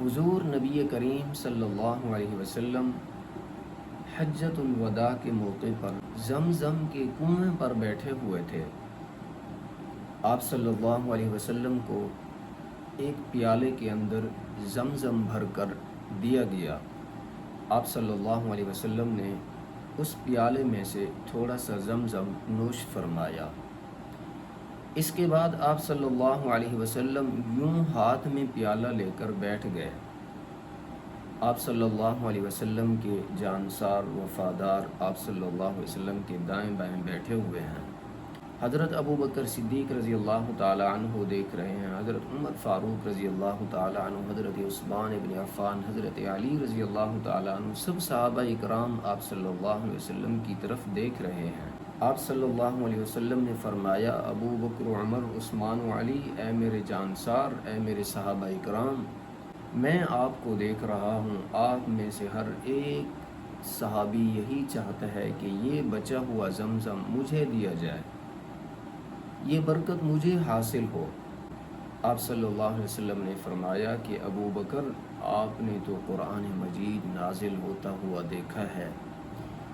حضور نبی کریم صلی اللہ علیہ وسلم حجۃ الوداع کے موقع پر زمزم کے کنویں پر بیٹھے ہوئے تھے۔ آپ صلی اللہ علیہ وسلم کو ایک پیالے کے اندر زمزم بھر کر دیا گیا۔ آپ صلی اللہ علیہ وسلم نے اس پیالے میں سے تھوڑا سا زمزم نوش فرمایا۔ اس کے بعد آپ صلی اللہ علیہ وسلم یوں ہاتھ میں پیالہ لے کر بیٹھ گئے۔ آپ صلی اللہ علیہ وسلم کے جانسار وفادار آپ صلی اللہ علیہ وسلم کے دائیں بائیں بیٹھے ہوئے ہیں۔ حضرت ابو بکر صدیق رضی اللہ تعالی عنہ دیکھ رہے ہیں، حضرت عمر فاروق رضی اللہ تعالی عنہ، حضرت عثمان ابن عفان، حضرت علی رضی اللہ تعالی عنہ، سب صحابہ اکرام آپ صلی اللہ علیہ وسلم کی طرف دیکھ رہے ہیں۔ آپ صلی اللہ علیہ وسلم نے فرمایا، ابو بکر، عمر، عثمان و علی، اے میرے جانسار، اے میرے صحابہ اکرام، میں آپ کو دیکھ رہا ہوں، آپ میں سے ہر ایک صحابی یہی چاہتا ہے کہ یہ بچا ہوا زمزم مجھے دیا جائے، یہ برکت مجھے حاصل ہو۔ آپ صلی اللہ علیہ وسلم نے فرمایا کہ ابو بکر، آپ نے تو قرآن مجید نازل ہوتا ہوا دیکھا ہے،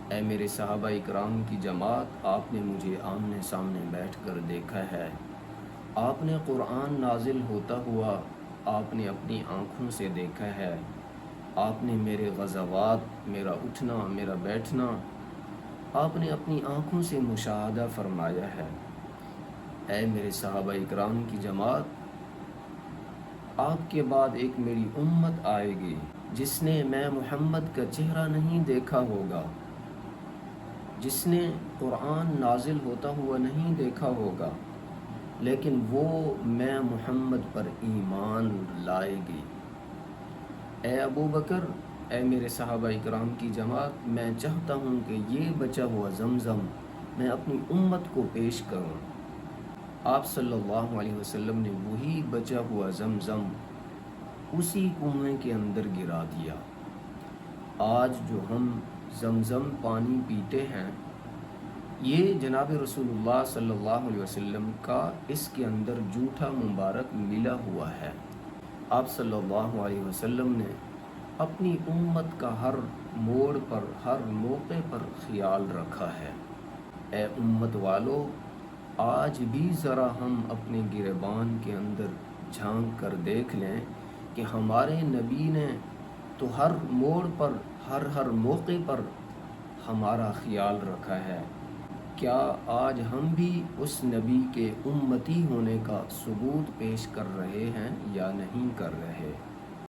اے میرے صحابہ اکرام کی جماعت، آپ نے مجھے آمنے سامنے بیٹھ کر دیکھا ہے، آپ نے قرآن نازل ہوتا ہوا آپ نے اپنی آنکھوں سے دیکھا ہے، آپ نے میرے غزوات، میرا اٹھنا، میرا بیٹھنا، آپ نے اپنی آنکھوں سے مشاہدہ فرمایا ہے۔ اے میرے صحابہ اکرام کی جماعت، آپ کے بعد ایک میری امت آئے گی جس نے میں محمد کا چہرہ نہیں دیکھا ہوگا، جس نے قرآن نازل ہوتا ہوا نہیں دیکھا ہوگا، لیکن وہ میں محمد پر ایمان لائے گی۔ اے ابو بکر، اے میرے صحابہ اکرام کی جماعت، میں چاہتا ہوں کہ یہ بچا ہوا زمزم میں اپنی امت کو پیش کروں۔ آپ صلی اللہ علیہ وسلم نے وہی بچا ہوا زمزم اسی کنویں کے اندر گرا دیا۔ آج جو ہم زمزم پانی پیتے ہیں، یہ جناب رسول اللہ صلی اللہ علیہ وسلم کا اس کے اندر جوٹھا مبارک ملا ہوا ہے۔ آپ صلی اللہ علیہ وسلم نے اپنی امت کا ہر موڑ پر، ہر موقع پر خیال رکھا ہے۔ اے امت والو، آج بھی ذرا ہم اپنے گریبان کے اندر جھانک کر دیکھ لیں کہ ہمارے نبی نے تو ہر موڑ پر، ہر موقع پر ہمارا خیال رکھا ہے۔ کیا آج ہم بھی اس نبی کے امتی ہونے کا ثبوت پیش کر رہے ہیں یا نہیں کر رہے؟